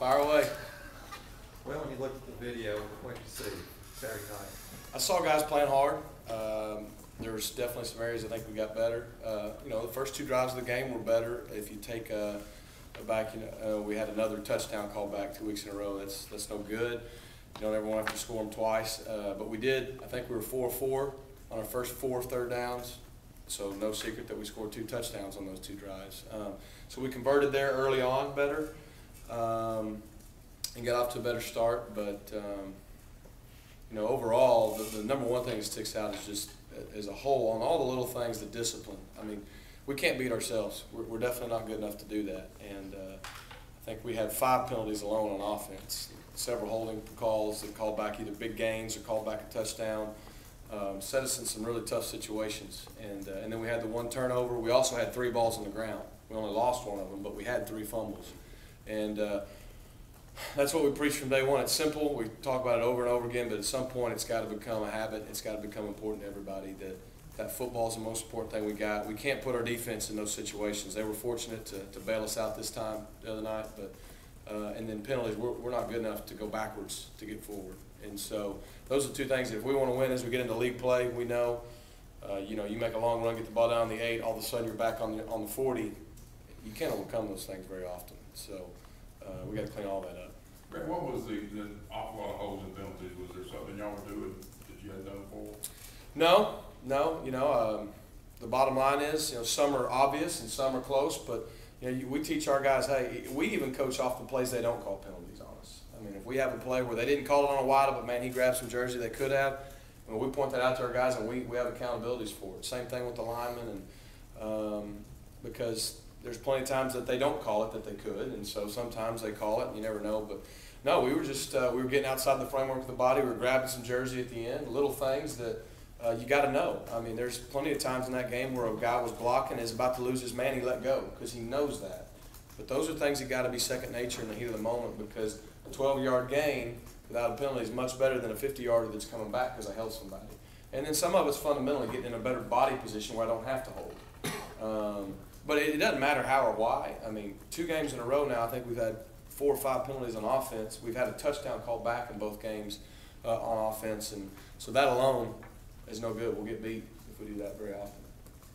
Fire away. Well, when you looked at the video, what did you see Saturday night? I saw guys playing hard. There's definitely some areas I think we got better. The first two drives of the game were better. If you take back, we had another touchdown call back 2 weeks in a row. That's no good. You don't ever want to have to score them twice. But we did. I think we were 4-4 on our first 4 third downs. So no secret that we scored 2 touchdowns on those 2 drives. So we converted there early on better and got off to a better start. But overall, the number one thing that sticks out is just as a whole on all the little things, the discipline. I mean, we can't beat ourselves. We're definitely not good enough to do that. And I think we had 5 penalties alone on offense. Several holding calls that called back either big gains or called back a touchdown. Set us in some really tough situations. And then we had the 1 turnover. We also had 3 balls on the ground. We only lost 1 of them, but we had 3 fumbles. And that's what we preach from day one. It's simple. We talk about it over and over again, but at some point it's got to become a habit. It's got to become important to everybody that football is the most important thing we got. We can't put our defense in those situations. They were fortunate to bail us out this time the other night, but and then penalties, we're not good enough to go backwards to get forward. And so those are 2 things that if we want to win as we get into league play, we know, you make a long run, get the ball down the 8, all of a sudden you're back on the 40. You can't overcome those things very often. So we got to clean all that up. Rhett, what was the awful lot of holds and penalties? Was there something y'all were doing that you had done before? No. The bottom line is, some are obvious and some are close, but we teach our guys, hey, we even coach off the plays they don't call penalties on us. I mean, if we have a play where they didn't call it on a wide, but man, he grabbed some jersey they could have, we point that out to our guys and we have accountabilities for it. Same thing with the linemen, and because there's plenty of times that they don't call it that they could, and so sometimes they call it, and you never know. But no, we were just we were getting outside the framework of the body. We were grabbing some jersey at the end, little things that you got to know. I mean, there's plenty of times in that game where a guy was blocking, is about to lose his man, he let go because he knows that. But those are things that got to be second nature in the heat of the moment, because a 12-yard gain without a penalty is much better than a 50-yarder that's coming back because I held somebody. And then some of it's fundamentally getting in a better body position where I don't have to hold. But it doesn't matter how or why. I mean, 2 games in a row now, I think we've had 4 or 5 penalties on offense. We've had a touchdown called back in both games on offense, and so that alone is no good. We'll get beat if we do that very often.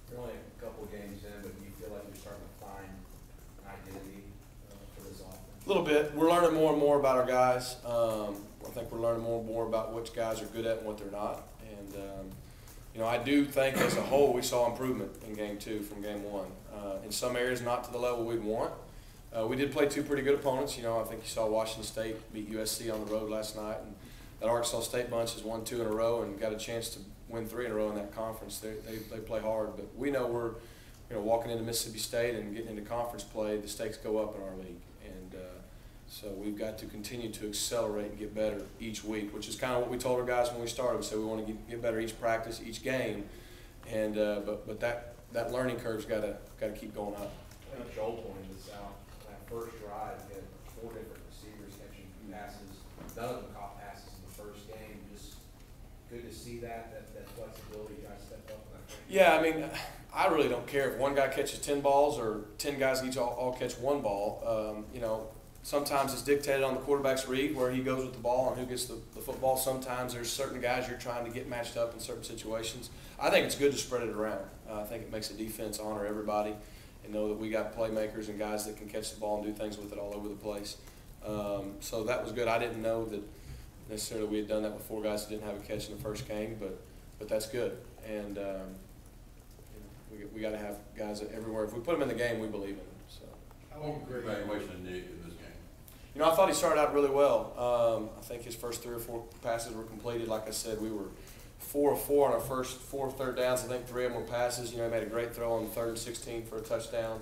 You're only a couple of games in, but do you feel like you're starting to find an identity for this offense? A little bit. We're learning more and more about our guys. I think we're learning more and more about which guys are good at and what they're not. And I do think as a whole we saw improvement in game 2 from game 1. In some areas, not to the level we'd want. We did play 2 pretty good opponents. I think you saw Washington State beat USC on the road last night, and that Arkansas State bunch has won 2 in a row and got a chance to win 3 in a row in that conference. They play hard, but we know we're walking into Mississippi State and getting into conference play. The stakes go up in our league, and so we've got to continue to accelerate and get better each week, which is kind of what we told our guys when we started. We said we want to get better each practice, each game, and but that learning curve's got to keep going up. Joel pointed this out. That first drive, you had 4 different receivers catching passes. None of them caught passes in the first game. Just good to see that flexibility. You guys stepped up on that. Yeah, I mean, I really don't care if one guy catches 10 balls or 10 guys each all catch 1 ball. Sometimes it's dictated on the quarterback's read where he goes with the ball and who gets the football. Sometimes there's certain guys you're trying to get matched up in certain situations. I think it's good to spread it around. I think it makes the defense honor everybody and know that we got playmakers and guys that can catch the ball and do things with it all over the place. So that was good. I didn't know that necessarily we had done that with 4 guys that didn't have a catch in the first game, but that's good. And we got to have guys everywhere. If we put them in the game, we believe in them. So. How long was your evaluation of Nick in this game? I thought he started out really well. I think his first 3 or 4 passes were completed. Like I said, we were 4 of 4 on our first 4 third downs. I think 3 of them were passes. He made a great throw on the 3rd and 16 for a touchdown.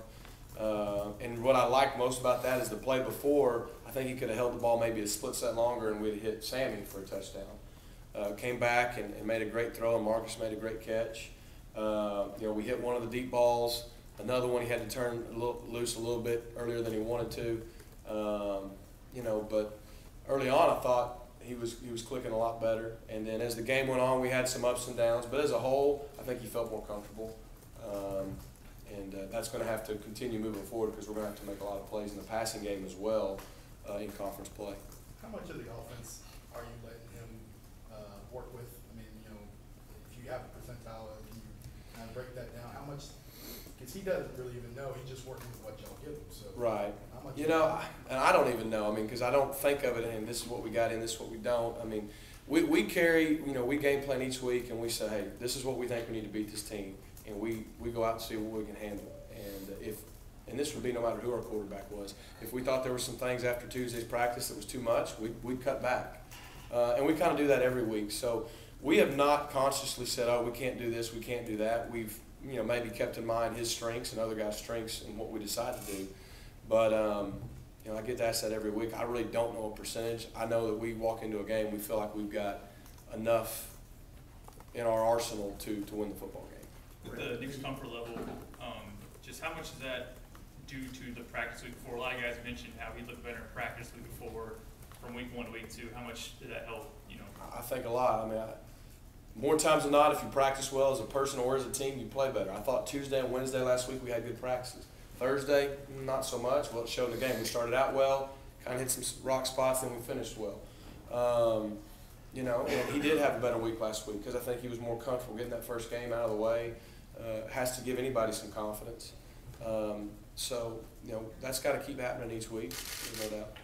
And what I like most about that is the play before, I think he could have held the ball maybe a split set longer and we'd have hit Sammy for a touchdown. Came back and made a great throw, and Marcus made a great catch. We hit one of the deep balls. Another one he had to turn loose a little bit earlier than he wanted to. But early on I thought he was clicking a lot better. And then as the game went on, we had some ups and downs. But as a whole, I think he felt more comfortable. And that's going to have to continue moving forward because we're going to have to make a lot of plays in the passing game as well. in conference play. How much of the offense are you letting him work with? I mean, you know, if you have a percentile, can you kind of break that down? How much? Because he doesn't really even know. He's just working with what y'all give him. So Right. how much? You know, and I don't even know. I mean, because I don't think of it and this is what we got in, this is what we don't. I mean, we carry, you know, we game plan each week and we say, hey, this is what we think we need to beat this team. And we go out and see what we can handle. And this would be no matter who our quarterback was. If we thought there were some things after Tuesday's practice that was too much, we'd cut back. And we kind of do that every week. So we have not consciously said, oh, we can't do this, we can't do that. We've, you know, maybe kept in mind his strengths and other guys' strengths and what we decide to do. But, you know, I get asked that every week. I really don't know a percentage. I know that we walk into a game, we feel like we've got enough in our arsenal to win the football game. With the Nick's comfort level, just how much is that due to the practice week before? A lot of guys mentioned how he looked better in practice week before from week 1 to week 2. How much did that help, you know? I think a lot. I mean, more times than not, if you practice well as a person or as a team, you play better. I thought Tuesday and Wednesday last week we had good practices. Thursday, not so much. Well, it showed in the game. We started out well, kind of hit some rock spots, and we finished well. You know, and he did have a better week last week because I think he was more comfortable getting that first game out of the way. Has to give anybody some confidence. So, you know, that's got to keep happening each week, no doubt.